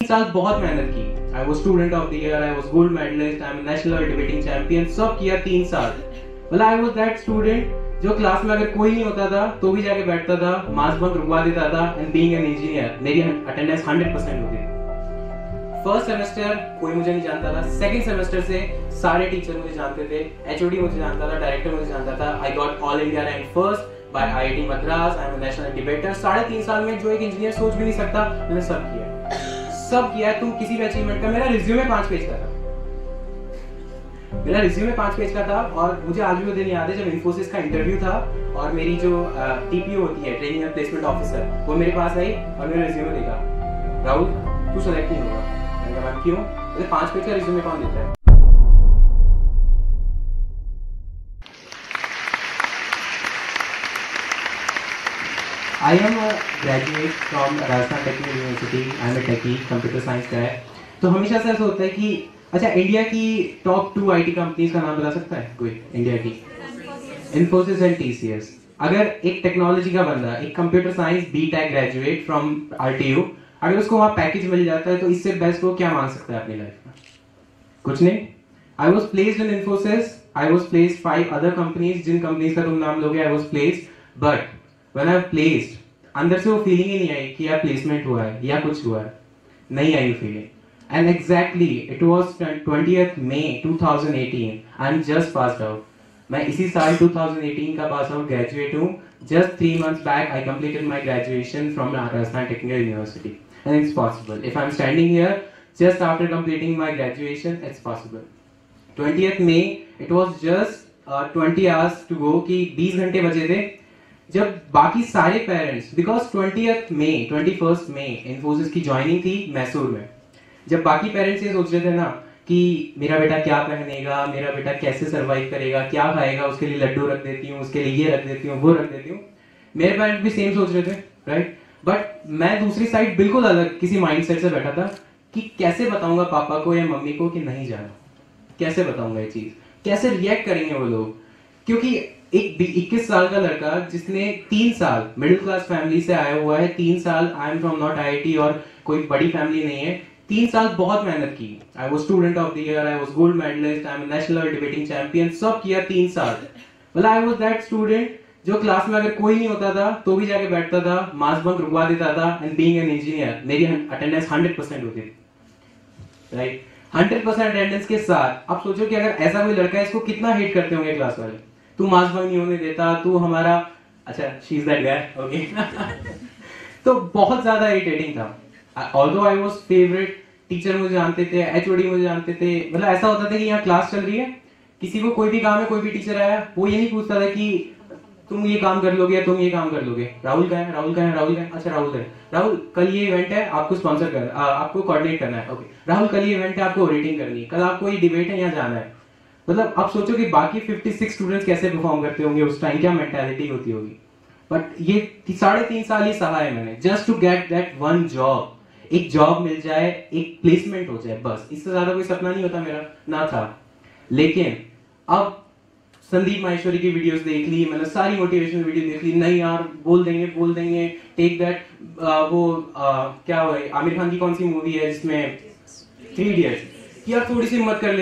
साल बहुत मेहनत की। I was student of the year, I was gold medallist, I am national debating champion, सब किया 3 साल। मतलब आई वॉज दैट स्टूडेंट जो क्लास में अगर कोई नहीं होता था तो भी जाके बैठता था, मास बंक रुकवा देता था, एंड बीइंग एन इंजीनियर मेरी अटेंडेंस 100% होती थी। फर्स्ट सेमेस्टर कोई मुझे नहीं जानता था, सेकंड सेमेस्टर से सारे टीचर मुझे जानते थे, एचओडी मुझे जानता था, डायरेक्टर मुझे जानता था। I got all India rank first by IIT Madras, I am national debater. 3.5 साल में जो एक इंजीनियर सोच भी नहीं सकता, मैंने सब किया है। तुम किसी भी अचीवमेंट का, मेरा रिज्यूमे 5 पेज का था, मेरा रिज्यूमे 5 पेज का था। और मुझे आज भी वो दिन याद है जब इन्फोसिस का इंटरव्यू था और मेरी जो टीपीओ होती है, ट्रेनिंग एंड प्लेसमेंट ऑफिसर, वो मेरे पास आई और मेरा रिज्यूमे देखा, राहुल तू सेलेक्ट नहीं होगा। मैंने कहा क्यों? मुझे 5 पेज का रिज्यूमे कौन देता है? I am a graduate from Rajasthan Technical University. I am a techie, computer science का है। तो हमेशा से ऐसा होता है कि अच्छा, इंडिया की टॉप 2 आईटी कंपनीज का नाम बता सकता है कोई? इंडिया की इन्फोसिस एंड टीसीएस। अगर एक टेक्नोलॉजी का बंदा, एक computer science B Tech graduate from RTU, अगर उसको वहाँ पैकेज मिल जाता है तो इससे बेस्ट वो क्या मांग सकता है अपनी लाइफ में? कुछ नहीं। I was placed in Infosys, I was placed 5 other companies, जिन कंपनीज का तुम नाम लोगे, I was placed. But when I placed, अंदर से वो फीलिंग ही नहीं आई कि यार प्लेसमेंट हुआ है या कुछ हुआ है, नहीं I feeling. And exactly it was 20th May 2018, I am just passed out. मैं इसी साल 2018 का पास आउट ग्रेजुएट हूँ। Just 3 months back I completed my graduation from Rajasthan technical university, and it's possible. If I am standing here just after completing my graduation, it's possible. 20th May, it was just 20 hours to go कि 20 घंटे बचे थे जब बाकी सारे parents, because 21st May Infosys की joining थी मैसूर में, जब बाकी पेरेंट्स ये सोच रहे थे ना कि मेरा बेटा क्या पहनेगा, मेरा बेटा कैसे सरवाइव करेगा, क्या खाएगा, उसके लिए लड्डू रख देती हूँ, उसके लिए ये रख देती हूँ, वो रख देती हूँ, मेरे पेरेंट्स भी सेम सोच रहे थे, राइट? बट मैं दूसरी साइड बिल्कुल अलग किसी माइंडसेट से बैठा था कि कैसे बताऊंगा पापा को या मम्मी को कि नहीं जाना, कैसे बताऊंगा ये चीज, कैसे रिएक्ट करेंगे वो लोग? क्योंकि एक 21 साल का लड़का जिसने 3 साल मिडिल क्लास फैमिली से आया हुआ है, 3 साल, I am from not IIT और कोई बड़ी फैमिली नहीं है, 3 साल बहुत मेहनत की। I was student of the year, I was gold medallist, I am national debating champion, सब किया 3 साल। मतलब आई वॉज दैट स्टूडेंट जो क्लास में अगर कोई नहीं होता था तो भी जाके बैठता था, मास बंक रुकवा देता था, एंड बीइंग एन इंजीनियर मेरी अटेंडेंस 100% होती थी, राइट? 100% अटेंडेंस के साथ आप सोचो कि अगर ऐसा कोई लड़का है, इसको कितना हेट करते होंगे क्लास वाले। तू मास बंक नहीं होने देता, तू हमारा, अच्छा she is that guy, okay. तो बहुत ज्यादा इरिटेटिंग था। Although I was favourite, teacher मुझे जानते थे, एचओडी मुझे जानते थे। मतलब ऐसा होता था कि यहाँ क्लास चल रही है, किसी को कोई भी काम है, कोई भी टीचर आया, वो ये नहीं पूछता था कि तुम ये काम कर लोगे या तुम ये काम कर लोगे, राहुल का है, राहुल का है, राहुल का है, अच्छा राहुल है, राहुल कल ये इवेंट है, आपको स्पॉन्सर करना है, आपको कोऑर्डिनेट करना है, ओके राहुल कल ये इवेंट है, आपको रेटिंग करनी है, कल आपको ये डिबेट है, यहाँ जाना है। मतलब आप सोचो कि बाकी 56 स्टूडेंट्स कैसे परफॉर्म करते होंगे उस टाइम, क्या मेंटालिटी होती होगी। बट ये 3.5 साल ही सहा है मैंने, just to get that one job. एक जॉब मिल जाए, एक प्लेसमेंट हो जाए, बस इससे ज्यादा कोई सपना नहीं होता मेरा, ना था। लेकिन अब संदीप माहेश्वरी की वीडियोस देख ली मैंने, सारी मोटिवेशनल वीडियो देख ली, नहीं यार बोल देंगे, टेक दैट, क्या हुआ, आमिर खान की कौन सी मूवी है जिसमें 3 Idiots, यार थोड़ी सी हिम्मत कर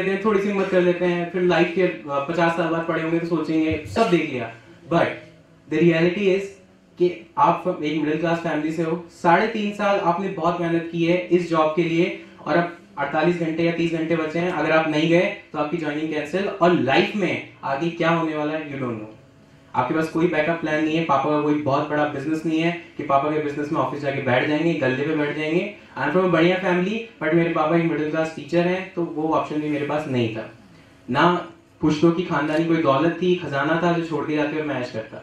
लेते हैं, फिर लाइफ के 50 साल बाद पड़े होंगे तो सोचेंगे, सब देख लिया। बट द रियलिटी इज कि आप एक मिडिल क्लास फैमिली से हो, 3.5 साल आपने बहुत मेहनत की है इस जॉब के लिए, और अब 48 घंटे या 30 घंटे बचे हैं, अगर आप नहीं गए तो आपकी ज्वाइनिंग कैंसिल, और लाइफ में आगे क्या होने वाला है यू डोंट नो। आपके पास कोई बैकअप प्लान नहीं है, पापा का कोई बहुत बड़ा बिजनेस नहीं है कि पापा के बिजनेस में ऑफिस जाके बैठ जाएंगे, गल्ले पे बैठ जाएंगे। आई एम फ्रॉम बढ़िया फैमिली, बट मेरे पापा एक मिडिल क्लास टीचर हैं, तो वो ऑप्शन भी मेरे पास नहीं था। ना पुश्तों की खानदानी कोई दौलत थी, खजाना था जो छोड़ के जाते हुए मैं ऐश करता।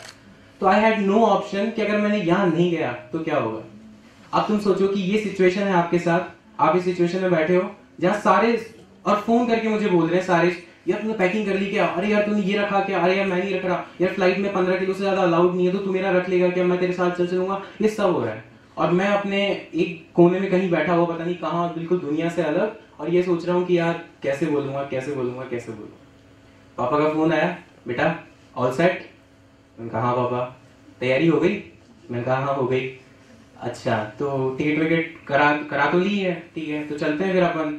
तो आई हैड नो ऑप्शन कि अगर मैंने यहाँ नहीं गया तो क्या होगा। अब तुम सोचो कि ये सिचुएशन है आपके साथ, आप इस सिचुएशन में बैठे हो जहाँ सारे, और फोन करके मुझे बोल रहे हैं सारे, यार तूने पैकिंग कर ली क्या, अरे यार तूने ये रखा क्या, अरे यार मैं नहीं रख रहा, यार फ्लाइट में 15 किलो से ज्यादा अलाउड नहीं है, तो तू मेरा रख लेगा क्या, मैं तेरे साथ चल चलूंगा। ये सब हो रहा है और मैं अपने एक कोने में कहीं बैठा हुआ, पता नहीं कहाँ, बिल्कुल दुनिया से अलग, और ये सोच रहा हूँ कि यार कैसे बोलूंगा। पापा का फोन आया, बेटा ऑल सेट? मैंने कहा हाँ पापा। तैयारी हो गई? मैंने कहा हाँ हो गई। अच्छा तो टिकट विकेट करा करा तो ली है, ठीक है तो चलते हैं फिर अपन।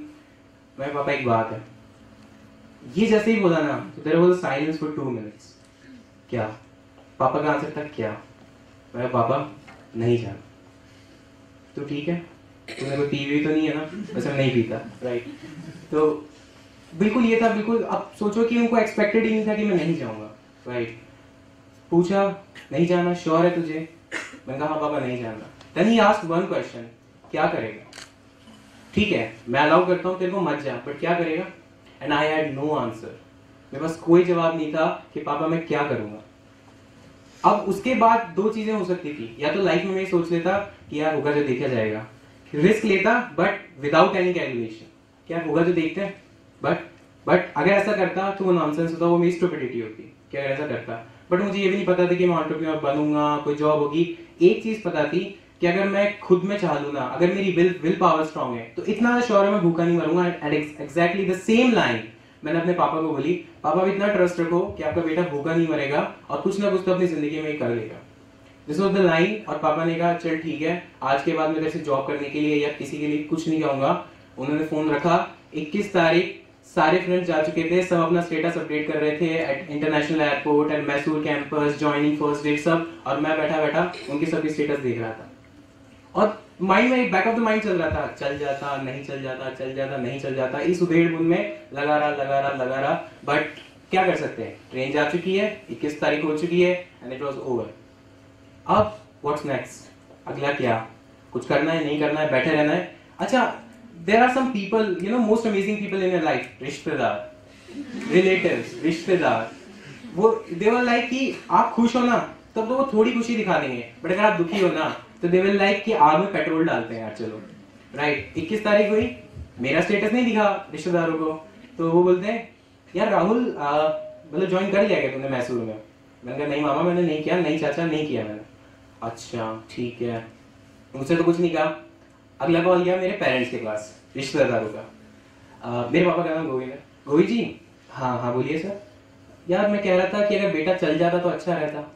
मैं पापा एक बात है, ये जैसे ही बोला ना तो there was silence for 2 minutes. क्या? पापा का आंसर था क्या? मैं पापा नहीं जाना। तो ठीक है, तूने कोई पी हुई तो नहीं है ना? वैसे मैं नहीं पीता, राइट। तो बिल्कुल ये था, बिल्कुल। अब सोचो कि उनको एक्सपेक्टेड ही नहीं था कि मैं नहीं जाऊंगा, राइट। पूछा नहीं जाना, श्योर है तुझे? मैंने कहा हाँ पापा नहीं जाना। Then he asked one question, क्या करेगा? ठीक है मैं अलाउ करता हूँ तेरे को मत जा, बट क्या करेगा? And I had no answer. मेरे पास कोई जवाब नहीं था कि पापा मैं क्या करूंगा। अब उसके बाद दो चीजें हो सकती थी, या तो लाइफ में मैं सोच लेता कि यार होगा जो देखा जाएगा, रिस्क लेता बट विदाउट एनी कैलकुलेशन, क्या होगा जो देखते हैं। बट अगर ऐसा करता तो वो नॉनसेंस होता, वो मेरी स्टुपिडिटी होती कि अगर ऐसा करता। बट मुझे ये भी नहीं पता था कि मैं एंटरप्रेन्योर बनूंगा, कोई जॉब होगी। एक चीज पता थी कि अगर मैं खुद में चाह लूं ना, अगर मेरी विल पावर स्ट्रांग है तो इतना श्योर है मैं भूखा नहीं मरूंगा। And exactly the same line मैंने अपने पापा को बोली, पापा भी इतना ट्रस्ट रखो कि आपका बेटा भूखा नहीं मरेगा और कुछ ना कुछ तो अपनी जिंदगी में ही कर लेगा। This was the line. और पापा ने कहा चल ठीक है, आज के बाद मैं तेरे से जॉब करने के लिए या किसी के लिए कुछ नहीं कहूंगा। उन्होंने फोन रखा, 21 तारीख, सारे फ्रेंड्स जा चुके थे, सब अपना स्टेटस अपडेट कर रहे थे at international airport and Mysore campus, joining first day सब, और मैं बैठा बैठा उनके सभी स्टेटस देख रहा था। और माइंड में बैक ऑफ द माइंड चल रहा था, चल जाता नहीं चल जाता, चल जाता नहीं चल जाता, इस उधेड़ बुन में लगा रहा। बट क्या कर सकते हैं, ट्रेन जा चुकी है, 21 तारीख हो चुकी है एंड इट वाज ओवर। अब व्हाट्स नेक्स्ट? अगला क्या? कुछ करना है, नहीं करना है, बैठे रहना है? अच्छा, there are some people, you know, most amazing people in your life, रिश्तेदार, रिलेटिव्स, रिश्तेदार, वो दे विल लाइक कि आप खुश हो ना तब तो वो थोड़ी खुशी दिखा देंगे, बट अगर आप दुखी हो ना तो दे विल लाइक कि आग में पेट्रोल डालते हैं यार, चलो, राइट। 21 तारीख हुई, मेरा स्टेटस नहीं दिखा रिश्तेदारों को, तो वो बोलते हैं यार राहुल मतलब ज्वाइन कर लिया क्या तूने मैसूर में? मैंने कहा नहीं मामा मैंने नहीं किया, नहीं चाचा नहीं किया मैंने। अच्छा ठीक है, मुझसे तो कुछ नहीं कहा। अगला कॉल गया मेरे पेरेंट्स के पास, रिश्तेदारों का। मेरे पापा का नाम गोविंद है। गोविंद जी, हाँ हाँ बोलिए सर। यार मैं कह रहा था कि अगर बेटा चल जाता तो अच्छा रहता।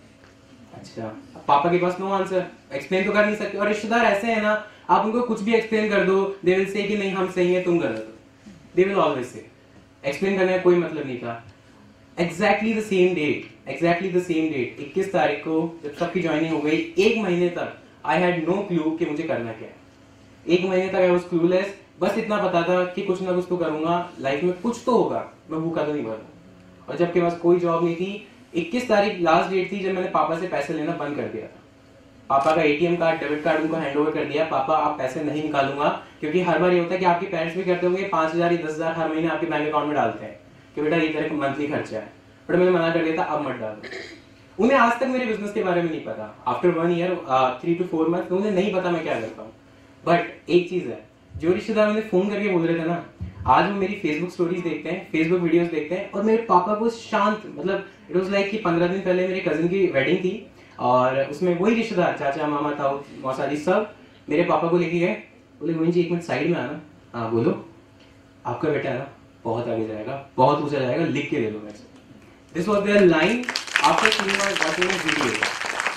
अच्छा, पापा के पास नो आंसर, एक्सप्लेन तो कर नहीं सकते। और रिश्तेदार ऐसे हैं ना, आप उनको कुछ भी एक्सप्लेन कर दो, दे विल से कि नहीं हम सही है तुम गलत हो, they will always say. Explain करने का कोई मतलब नहीं था। एग्जैक्टली द सेम डेट 21 तारीख को जब सबकी ज्वाइनिंग हो गई, एक महीने तक आई हैड नो क्लू कि मुझे करना क्या है। एक महीने तक आई वाज क्लूलेस। बस इतना पता था कि कुछ ना कुछ तो करूंगा लाइफ में, कुछ तो होगा, मैं भूखा तो नहीं मरूंगा। और जब के पास कोई जॉब नहीं थी, 21 तारीख लास्ट डेट थी जब मैंने पापा से पैसे लेना बंद कर दिया था। पापा का एटीएम कार्ड, डेबिट कार्ड उनको हैंड ओवर कर दिया, पापा आप पैसे नहीं निकालूंगा। क्योंकि हर बार ये होता है कि आपके पेरेंट्स भी करते होंगे, 5,000 या 10,000 हर महीने आपके बैंक अकाउंट में डालते हैं कि बेटा ये तेरे मंथली खर्चा है। बट मैंने मना कर दिया था, अब मत डालो। उन्हें आज तक मेरे बिजनेस के बारे में नहीं पता। आफ्टर 1 ईयर 3 to 4 मंथ उन्हें नहीं पता मैं क्या करता हूँ। बट एक चीज है, जो रिश्तेदार मुझे फोन करके बोल रहे थे ना, आज वो मेरी फेसबुक स्टोरीज देखते हैं, फेसबुक वीडियोस देखते हैं, और मेरे पापा को शांत, मतलब इट वाज लाइक कि 15 दिन पहले मेरे कजिन की वेडिंग थी और उसमें वही रिश्तेदार, चाचा मामा ताऊ मौसा जी, सब मेरे पापा को लेके गए। बोले गोविंद जी एक मिनट साइड में आना। हाँ बोलो। आपका बेटा है ना बहुत आगे जाएगा, बहुत ऊंचा जाएगा, लिख के दे दो मेरे से। This was their line after seeing my watching video,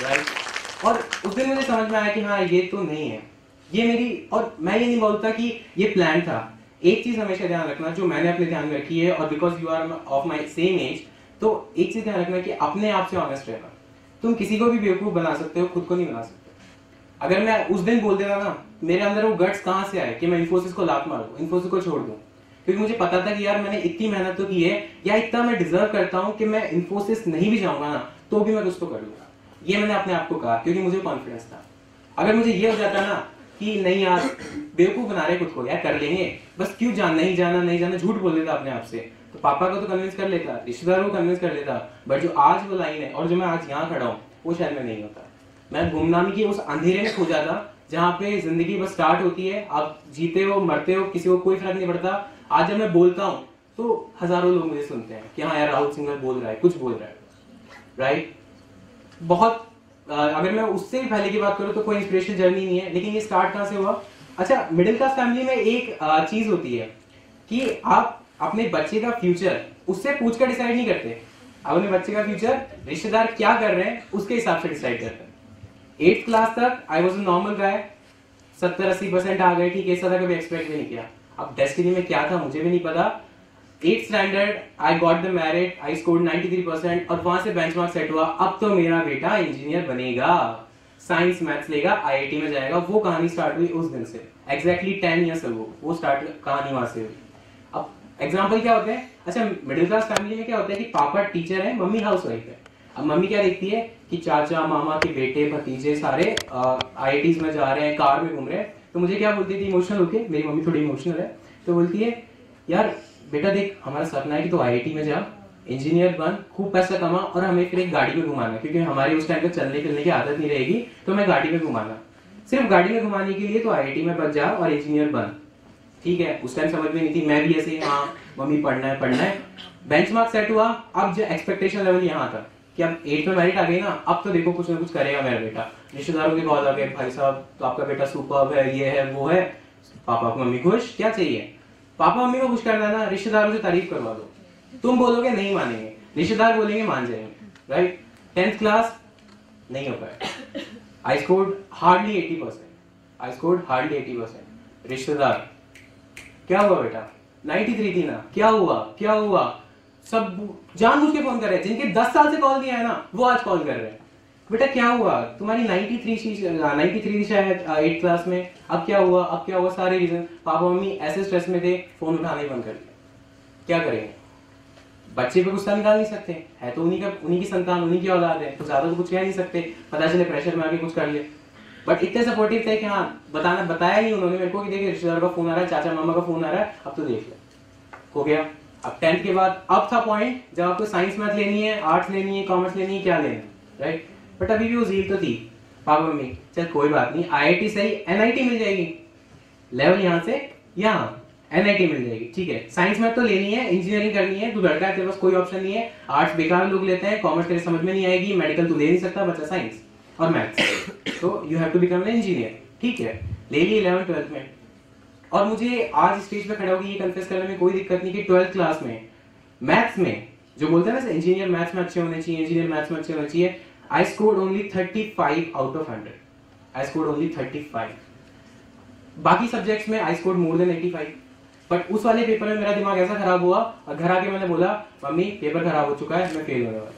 right. और उस दिन मुझे समझ में आया कि हाँ ये तो नहीं है, ये मेरी, और मैं ये नहीं बोलता कि ये प्लान था। एक चीज हमेशा ध्यान रखना जो मैंने अपने ध्यान में रखी है, और because you are of my same age, तो एक चीज ध्यान रखना कि अपने आप से ऑनेस्ट रहना। तुम किसी को भी बेवकूफ बना सकते हो, खुद को नहीं बना सकते। अगर मैं उस दिन बोल देता ना, मेरे अंदर वो गट्स कहां से आए कि मैं इन्फोसिस को लात मारूं, इन्फोसिस को छोड़ दूं, क्योंकि मुझे पता था कि यार मैंने इतनी मेहनत तो की है, या इतना मैं डिजर्व करता हूं कि मैं इन्फोसिस नहीं भी जाऊंगा ना तो भी मैं कुछ तो कर लूंगा। ये मैंने अपने आप को कहा क्योंकि मुझे कॉन्फिडेंस था। अगर मुझे ये हो जाता ना कि नहीं यार बेवकूफ बना रहे खुद को, यार कर लेंगे, बस क्यों नहीं जाना, झूठ बोल देता अपने आप से, तो पापा को तो कन्विंस कर लेता, रिश्तेदारों को कन्विंस कर लेता। बट जो आज वो लाइन है और जो मैं आज यहाँ खड़ा हूँ वो शायद मैं नहीं होता। मैं गुमनामी के उस अंधेरे में खो जाता जहाँ पे जिंदगी बस स्टार्ट होती है, आप जीते हो मरते हो किसी को कोई फर्क नहीं पड़ता। आज जब मैं बोलता हूँ तो हजारों लोग मुझे सुनते हैं कि हाँ यार राहुल सिंघल बोल रहा है, कुछ बोल रहा है, राइट। बहुत अगर मैं उससे भी पहले की बात करूं तो कोई इंस्पिरेशनल जर्नी नहीं है, लेकिन ये स्टार्ट कहां से हुआ? अच्छा, मिडिल क्लास फैमिली में एक चीज होती है कि आप अपने बच्चे का फ्यूचर उससे पूछकर डिसाइड नहीं करते। आप अपने बच्चे का फ्यूचर रिश्तेदार क्या कर रहे हैं उसके हिसाब से डिसाइड करते हैं। 8th क्लास तक I was a normal guy, 70-80% आ गए, ठीक है, ऐसा कभी एक्सपेक्ट भी नहीं किया। अब डेस्टिनी में क्या था मुझे भी नहीं पता। 8th standard I got the merit, I scored 93% और वहां से बेंचमार्क सेट हुआ, अब तो मेरा बेटा इंजीनियर बनेगा, साइंस मैथ्स लेगा, आईआईटी में जाएगा। वो कहानी स्टार्ट हुई उस दिन से, एग्जैक्टली 10 ईयर्स अगो वो स्टार्ट कहानी वहां से हुई। अब एग्जाम्पल क्या होते हैं, अच्छा मिडिल क्लास फैमिली में क्या होता है कि पापा टीचर है, मम्मी हाउस वाइफ है। अब मम्मी क्या देखती है कि चाचा मामा के बेटे भतीजे सारे आईआईटीज में जा रहे हैं, कार में घूम रहे हैं, तो मुझे क्या बोलती थी इमोशनल होके, मेरी मम्मी थोड़ी इमोशनल है, तो बोलती है यार बेटा देख हमारा सपना है कि तो आईआईटी में जा, इंजीनियर बन, खूब पैसा कमा और हमें फिर एक गाड़ी में घुमाना, क्योंकि हमारी उस टाइम पे चलने फिरने की आदत नहीं रहेगी, तो मैं गाड़ी में घुमाना, सिर्फ गाड़ी में घुमाने के लिए तो आईआईटी में बच जा और इंजीनियर बन। ठीक है, उस टाइम समझ में नहीं थी, मैं भी ऐसे हाँ मम्मी पढ़ना है। बेंचमार्क सेट हुआ, अब जो एक्सपेक्टेशन लेवल यहाँ था कि अब 8th में मेरिट आ गई ना, अब तो देखो कुछ ना कुछ करेगा मेरा बेटा। रिश्तेदारों के कॉल आ गए, भाई साहब तो आपका बेटा सुपर्ब है, ये है वो है। पापा को मम्मी खुश, क्या चाहिए, पापा मम्मी को खुश करना है ना, रिश्तेदारों से तारीफ करवा दो। तुम बोलोगे नहीं मानेंगे, रिश्तेदार बोलेंगे मान जाएंगे, राइट। 10th क्लास नहीं हो पाया, आई स्कोर्ड हार्डली 80%। रिश्तेदार क्या हुआ बेटा, 93 थी ना, क्या हुआ, सब जानबूझ के फोन कर रहे हैं, जिनके 10 साल से कॉल दिया है ना वो आज कॉल कर रहे हैं, बेटा क्या हुआ, तुम्हारी 93 थी शायद 8th क्लास में, अब क्या हुआ, सारे रीजन। पापा मम्मी ऐसे स्ट्रेस में थे, फोन उठाने बंद कर दिया। क्या करेंगे, बच्चे पे गुस्सा निकाल नहीं सकते, है तो उन्हीं की संतान, उन्हीं की औलाद है, तो ज्यादा तो कुछ कह नहीं सकते, पता चले प्रेशर में आके कुछ कर ले। बट इतने सपोर्टिव थे कि हाँ बताया नहीं उन्होंने मेरे को कि देखिए रिश्तेदार का फोन आ रहा है, चाचा मामा का फोन आ रहा है, अब तो देख ले, हो गया। अब 10th के बाद अब था पॉइंट जब आपको साइंस मैथ लेनी है, आर्ट्स लेनी है, कॉमर्स लेनी है, क्या लेना है, राइट। बट अभी भी वो जील तो थी, पापा मम्मी चल कोई बात नहीं, आईआईटी सही एनआईटी मिल जाएगी, लेवल यहाँ से यहाँ एनआईटी मिल जाएगी, ठीक है। साइंस मैथ तो लेनी है, इंजीनियरिंग करनी है, तू लड़का है, तेरे पास कोई ऑप्शन नहीं है, आर्ट्स बेकार लोग लेते हैं, कॉमर्स तेरे समझ में नहीं आएगी, मेडिकल तू ले नहीं सकता, बच्चा साइंस और मैथ्स, तो you have to become an engineer, ठीक है। ले ली 11th 12th में, और मुझे आज स्टेज पे खड़ा होकर ये कन्फेस करने में कोई दिक्कत नहीं कि 12th क्लास में मैथ्स में जो बोलते हैं ना इंजीनियर मैथ्स में अच्छे होने चाहिए, I scored only 35 out of 100, I scored only 35। बाकी सब्जेक्ट्स में I scored more than 85, but उस वाले पेपर में मेरा दिमाग ऐसा खराब हुआ और घर आके मैंने बोला मम्मी पेपर खराब हो चुका है, मैं फेल होने वाला।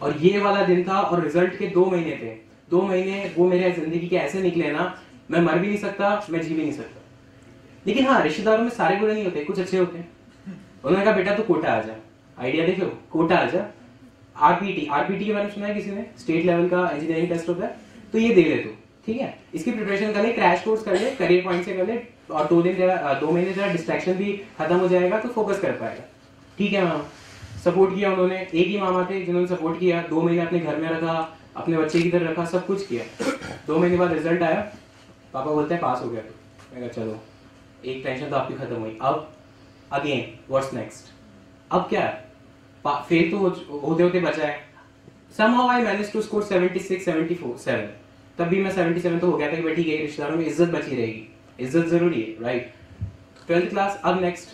और ये वाला दिन था और रिजल्ट के 2 महीने थे, 2 महीने वो मेरे जिंदगी के ऐसे निकले ना, मैं मर भी नहीं सकता, मैं जी भी नहीं सकता। लेकिन हाँ रिश्तेदारों में सारे बुरे नहीं होते, कुछ अच्छे होते हैं। उन्होंने कहा बेटा तू कोटा आ जा, आइडिया देखो, कोटा आ जा, आरपीटी के बारे में सुना है किसी ने, स्टेट लेवल का इंजीनियरिंग टेस्ट होता है, तो ये दे ले तू, ठीक है, इसकी प्रिपरेशन कर ले, क्रैश कोर्स कर ले, करियर पॉइंट से कर ले, और 2 महीने तेरा डिस्ट्रैक्शन भी खत्म हो जाएगा, तो फोकस कर पाएगा, ठीक है। मैम सपोर्ट किया उन्होंने, एक ही मामा थे जिन्होंने सपोर्ट किया, 2 महीने अपने घर में रखा, अपने बच्चे की तरह रखा, सब कुछ किया। 2 महीने बाद रिजल्ट आया, पापा बोलते हैं पास हो गया, मैं कहा चलो एक टेंशन तो आपकी खत्म हुई, अब अगेन व्हाट्स नेक्स्ट, अब क्या है, फेल तो होते होते बचा है। somehow I managed to score 76 74 तब भी मैं 77 तो हो गया था कि भाई ठीक है रिश्तेदारों में इज्जत बची रहेगी, इज्जत जरूरी है, राइट। 12th क्लास, अब नेक्स्ट,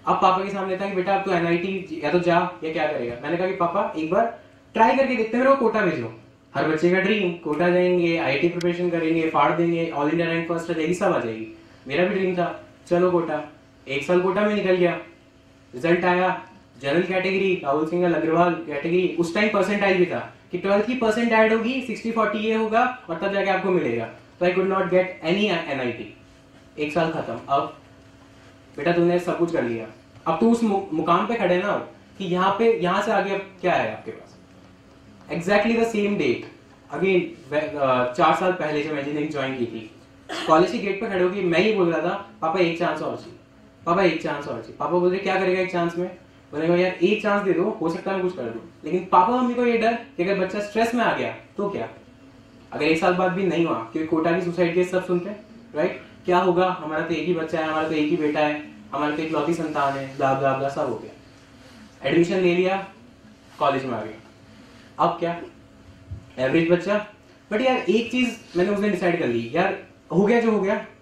अब पापा के सामने था कि बेटा अब तो एनआईटी या तो जा या क्या करेगा। मैंने कहा कि पापा एक बार ट्राई करके देखते हैं, मेरे को कोटा भेजो, हर बच्चे का ड्रीम, कोटा जाएंगे, आईआईटी प्रिपरेशन करेंगे, फाड़ देंगे, ऑल इंडिया रैंक फर्स्ट आ जाएगी, सब आ जाएगी, मेरा भी ड्रीम था, चलो कोटा। 1 साल कोटा में निकल गया, रिजल्ट आया, general category, Rahul Singh Agarwal category, उस टाइम परसेंटाइल भी था कि 12th की परसेंट ऐड होगी, 60-40 ये होगा और तब जाके आपको मिलेगा, तो I could not get any NIT. 1 साल खत्म, अब बेटा तूने सब कुछ कर लिया, अब तू उस मुकाम पे खड़े ना कि यहाँ से आगे अब क्या है आपके पास। Exactly the same date again 4 साल पहले जब इंजीनियरिंग ज्वाइन की थी, कॉलेज के गेट पे खड़े होकर मैं ही बोल रहा था पापा एक चांस और चाहिए, पापा एक चांस और चाहिए। पापा बोल रहे क्या करेगा एक चांस में, मैंने कहा यार एक चांस दे दो, हो सकता है मैं कुछ कर दूं। लेकिन पापा मम्मी को ये डर कि अगर बच्चा स्ट्रेस में आ गया तो क्या, अगर 1 साल बाद भी नहीं हुआ, क्योंकि कोटा की सुसाइड केस सब सुनते हैं, राइट, क्या होगा, हमारा तो एक ही बच्चा है, हमारा तो एक ही बेटा है, हमारा तो इकलौती संतान है, ब्ला ब्ला ब्ला सब हो गया। एडमिशन ले लिया, कॉलेज में आ गया, अब क्या, एवरेज बच्चा। बट यार एक चीज मैंने उस दिन डिसाइड कर ली, यार हो गया,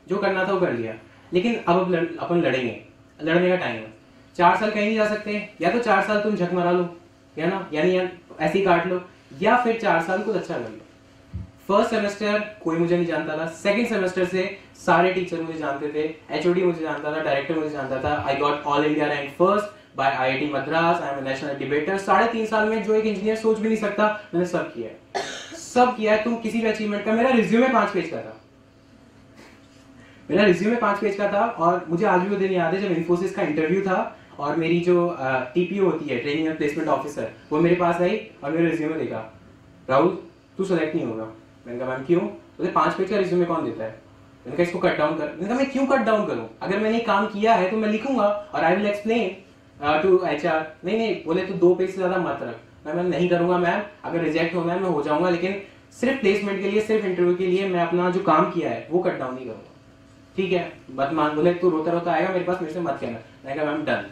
जो करना था वो कर लिया, लेकिन अब अपन लड़ेंगे, लड़ने का टाइम है। 4 साल कहीं नहीं जा सकते, या तो 4 साल तुम झक मारा लो, या ना, यानी ऐसे ही काट लो, या फिर 4 साल कुछ अच्छा कर लो। फर्स्ट सेमेस्टर कोई मुझे नहीं जानता था, सेकंड सेमेस्टर से सारे टीचर मुझे जानते थे, एचओडी मुझे जानता था, डायरेक्टर मुझे जानता था। I got all India rank first by IIT Madras, I am a national debater. 3.5 साल में जो एक इंजीनियर सोच भी नहीं सकता, मैंने सब किया है, सब किया है। तुम किसी भी अचीवमेंट का, मेरा रिज्यूमे 5 पेज का था, मेरा रिज्यूमे 5 पेज का था। और मुझे आज भी वो दिन याद है जब इन्फोसिस का इंटरव्यू था और मेरी जो टीपीओ होती है, ट्रेनिंग एंड प्लेसमेंट ऑफिसर, वो मेरे पास आई और मेरा रिज्यूमे देखा, राहुल तू सेलेक्ट नहीं होगा। मैंने कहा मैम क्यों? बोले 5 पेज का रिज्यूमे कौन देता है? मैंने कहा इसको कट डाउन कर। मैंने कहा मैं क्यों कट डाउन करूं? अगर मैंने काम किया है तो मैं लिखूंगा और I will explain to HR. नहीं बोले तो 2 पेज से ज्यादा मत रख। मैं नहीं करूंगा मैम, अगर रिजेक्ट होना है मैं हो जाऊंगा, लेकिन सिर्फ प्लेसमेंट के लिए, सिर्फ इंटरव्यू के लिए मैं अपना जो काम किया है वो कट डाउन नहीं करूंगा। ठीक है मत मान। बोले तू रोता रोता आएगा मेरे पास, मेरे से मत कहना। मैंने कहा मैम डन।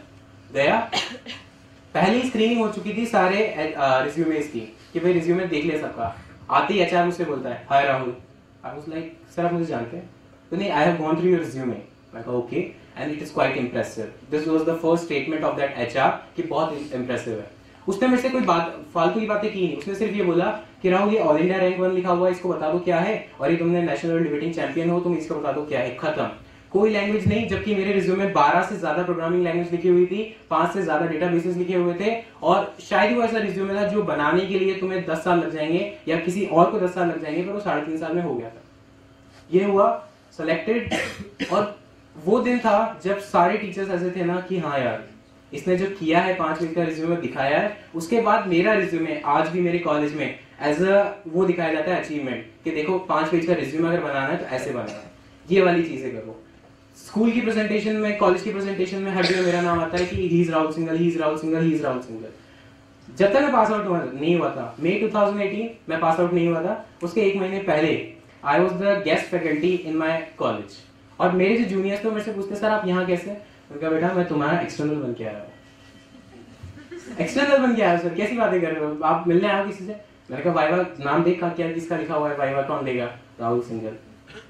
गया, पहली स्क्रीनिंग हो चुकी थी सारे रिज्यूमेस की कि भाई रिज्यूमे देख ले सबका। आते ही एचआर मुझसे बोलता है hi Rahul. I was like sir आप मुझे जानते हैं? तो नहीं, I have gone through your resume. मैं कहा okay and it is quite impressive. This was the first statement of that HR कि बहुत इंप्रेसिव है। उसने मेरे से कोई बात फालतू की बातें की नहीं, उसने सिर्फ ये बोला कि राहुल ये ऑल इंडिया रैंक 1 लिखा हुआ है, इसको बता दो क्या है, और ये तुमने नेशनल डिबेटिंग चैंपियन हो, तुम इसको बता दो क्या है। खत्म। कोई लैंग्वेज नहीं, जबकि मेरे रिज्यूमे 12 से ज्यादा प्रोग्रामिंग लैंग्वेज लिखी हुई थी, 5 से ज्यादा डेटाबेसेस लिखे हुए थे, और शायद वो ऐसा रिज्यूमे था जो बनाने के लिए तुम्हें 10 साल लग जाएंगे या किसी और को 10 साल लग जाएंगे, पर वो 3.5 साल में हो गया था। ये हुआ सेलेक्टेड। और वो दिन था जब सारे टीचर्स ऐसे थे ना कि हाँ यार इसने जो किया है 5 मिनट का रिज्यूमे दिखाया है। उसके बाद मेरा रिज्यूमे आज भी मेरे कॉलेज में एज अ वो दिखाया जाता है अचीवमेंट कि देखो 5 पेज का रिज्यूमे अगर बनाना है तो ऐसे बनाना है, ये वाली चीजें करो। स्कूल की प्रेजेंटेशन में, कॉलेज की प्रेजेंटेशन में हर जगह मेरा नाम आता है कि he is Rahul Singhal, he is Rahul Singhal, he is Rahul Singhal. जब तक मैं पास आउट नहीं हुआ था, मई 2018 मैं पास आउट नहीं हुआ था, उसके 1 महीने पहले I was the guest faculty in my college. और मेरे जो जूनियर्स थे मेरे से पूछते सर आप यहाँ कैसे? मैंने कहा बेटा मैं तुम्हारा एक्सटर्नल बन के आया हूँ। एक्सटर्नल बन के आया सर, कैसी बातें कर रहे हो, आप मिलने आए हो किसी से? मैंने कहा वाइवा नाम देख क्या किसका लिखा हुआ है, वाइवा कौन देगा? Rahul Singhal.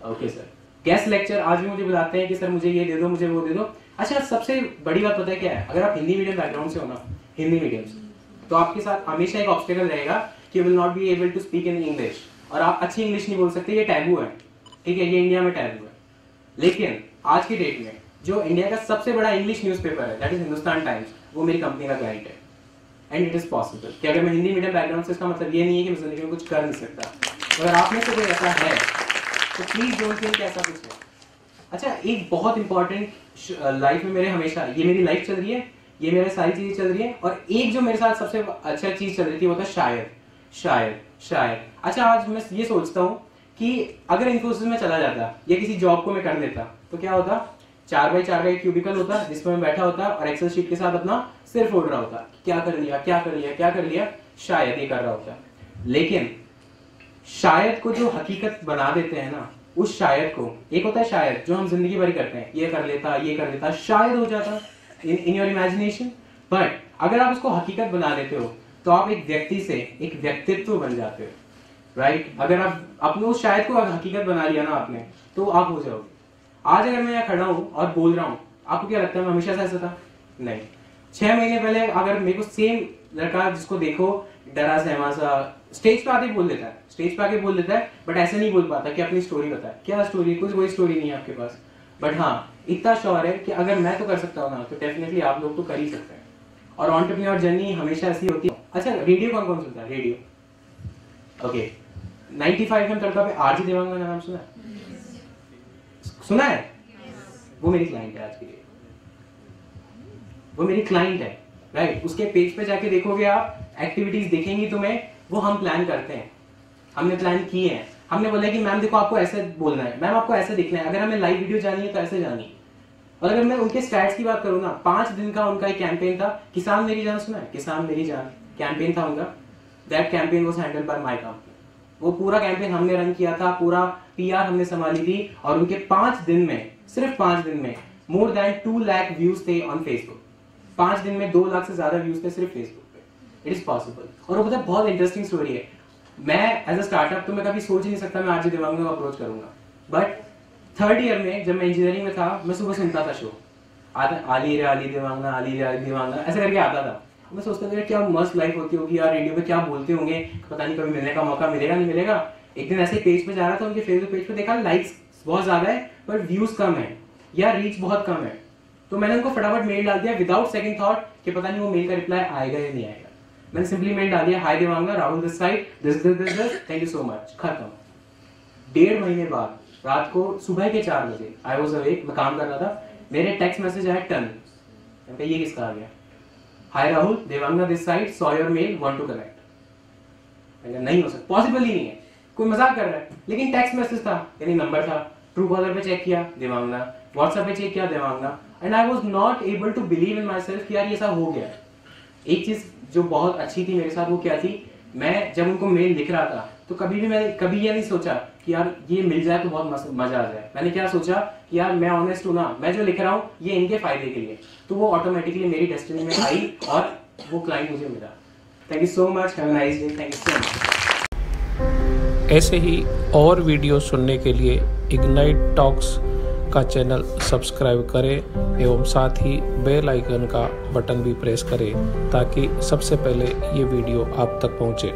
Okay sir. Guest lecture आज भी मुझे बुलाते हैं कि सर मुझे ये दे दो, मुझे वो दे दो। अच्छा सबसे बड़ी बात पता है क्या है? अगर आप हिंदी मीडियम बैकग्राउंड से हो ना, हिंदी मीडियम से, तो आपके साथ हमेशा एक ऑब्स्टेकल रहेगा कि you will not be able to speak in English, और आप अच्छी इंग्लिश नहीं बोल सकते, ये टैबू है। ठीक है, ये इंडिया में टैबू है। लेकिन आज की डेट में जो इंडिया का सबसे बड़ा इंग्लिश न्यूज़पेपर है दैट इज हिंदुस्तान टाइम्स, वो मेरी कंपनी का क्लाइंट है। एंड इट इज पॉसिबल कि अगर मैं हिंदी मीडियम बैकग्राउंड से, इसका मतलब ये नहीं है कि मैं जिंदगी में कुछ कर नहीं सकता। अगर आप में से कोई ऐसा है तो प्लीज डोंट थिंक ऐसा कुछ है। अच्छा एक बहुत इंपॉर्टेंट लाइफ में मेरे हमेशा, ये मेरी लाइफ चल रही है, ये मेरे सारी चीजें चल रही है, और एक जो मेरे साथ सबसे अच्छा चीज चल रही थी वो था शायद शायद शायद। अच्छा आज मैं ये सोचता हूँ कि अगर इन्फोसिस में चला जाता या किसी जॉब को मैं कर लेता तो क्या होता? 4x4 का एक क्यूबिकल होता जिसमें मैं बैठा होता और एक्सेल शीट के साथ अपना सिर फोड़ रहा होता, क्या कर लिया क्या कर लिया क्या कर लिया, शायद ये कर रहा होता। लेकिन शायद को जो हकीकत बना देते हैं ना, उस शायद को, एक होता है शायद जो हम जिंदगी भर करते हैं, ये कर लेता शायद हो जाता इन योर इमेजिनेशन, बट अगर आप उसको हकीकत बना लेते हो तो आप एक व्यक्ति से एक व्यक्तित्व बन जाते हो, राइट? अगर आप अपने उस शायद को हकीकत बना लिया ना आपने, तो आप हो जाओगे। आज अगर मैं यहाँ खड़ा हूँ और बोल रहा हूँ, आपको क्या लगता है मैं हमेशा से ऐसा था? नहीं। 6 महीने पहले अगर मेरे को सेम लड़का जिसको देखो डरा सहमा सा स्टेज पे आके बोल देता है, स्टेज पे आके बोल देता है, बट ऐसे नहीं बोल पाता कि अपनी स्टोरी बताए। क्या स्टोरी? कुछ वही स्टोरी नहीं है आपके पास, बट हाँ इतना श्योर है कि अगर मैं तो कर सकता हूँ ना, तो डेफिनेटली आप लोग तो कर ही सकते हैं। और एंटरप्रेन्योर जर्नी हमेशा ऐसी होती है। अच्छा रेडियो कौन कौन सुनता है? रेडियो ओके 95 FM तड़का पे आरजे देवांगना का नाम सुना है? सुना है? वो मेरी क्लाइंट है आज की डेट, वो मेरी क्लाइंट है, राइट? उसके पेज पे जाके देखोगे आप, एक्टिविटीज देखेंगी तुम्हें, वो हम प्लान करते हैं, हमने प्लान किए हैं। हमने बोला कि मैम देखो आपको ऐसे बोलना है, मैम आपको ऐसे दिखना है, अगर हमें लाइव वीडियो जानी है तो ऐसे जानी है। और अगर मैं उनके स्टैट्स की बात करूँ ना, 5 दिन का उनका एक कैंपेन था, किसान मेरी जान सुना है? किसान मेरी जान कैंपेन था उनका। That campaign was handled by my company. वो पूरा कैंपेन हमने रन किया था, पूरा पीआर हमने संभाली थी, और उनके 5 दिन में, सिर्फ 5 दिन में मोर देन 2 लाख व्यूज थे ऑन फेसबुक। 5 दिन में 2 लाख से ज्यादा व्यूज थे सिर्फ फेसबुक पे। It is possible. और वो पता है बहुत इंटरेस्टिंग स्टोरी है। मैं एज अ स्टार्टअप तो मैं कभी सोच ही नहीं सकता मैं आरजे देवांगना को अप्रोच करूंगा, बट 3rd ईयर में जब मैं इंजीनियरिंग में था, मैं सुबह सुनता था शो, आली रे आली देवांगना, आली रे आली देवांगना, ऐसे करके आता था। मैं सोचता था क्या मस्त लाइफ होती होगी यार, रेडियो पे क्या बोलते होंगे, पता नहीं कभी मिलने का मौका मिलेगा नहीं मिलेगा। एक दिन ऐसे पेज पे जा रहा था, उनके फेसबुक पेज पे देखा लाइक्स बहुत ज्यादा है पर व्यूज कम है या रीच बहुत कम है। तो मैंने उनको फटाफट मेल डाल दिया विदाउट सेकंड थॉट कि पता नहीं वो मेल का रिप्लाई आएगा या नहीं आएगा। मैंने सिंपली मेल डाल दिया, hi Devangana, Rahul this side, this, thank you so much, खत्म। 1.5 महीने बाद रात को सुबह के 4 बजे आई वॉज अवेक, मैं काम कर रहा था, मेरे टेक्स्ट मैसेज आया टन। ये किसका आ गया? Hi Rahul, Devangana this side, saw your mail, want to connect. नहीं हो सकता, पॉसिबल ही नहीं है, कोई मजाक कर रहा है। लेकिन टेक्स्ट मैसेज था, यानी नंबर था। ट्रू कॉलर पे चेक किया, देवांगना। व्हाट्सएप पे चेक किया, Devangana. And I was not able to believe in myself कि यार ये सब हो गया। एक चीज जो बहुत अच्छी थी मेरे साथ, वो क्या थी, मैं जब उनको मेल लिख रहा था तो मैंने कभी ये नहीं सोचा कि यार ये मिल जाए तो बहुत मजा आ जाए। मैंने क्या सोचा कि यार मैं ऑनेस्ट हूं ना, मैं जो लिख रहा हूँ ये इनके फायदे के लिए। तो वो ऑटोमेटिकली मेरी डेस्टिनी में आई और वो क्लाइंट मुझे मिला। Thank you so much, have a nice day, thank you so much. ऐसे ही और वीडियो सुनने के लिए इग्नाइट टॉक्स का चैनल सब्सक्राइब करें एवं साथ ही बेल आइकन का बटन भी प्रेस करें ताकि सबसे पहले ये वीडियो आप तक पहुंचे।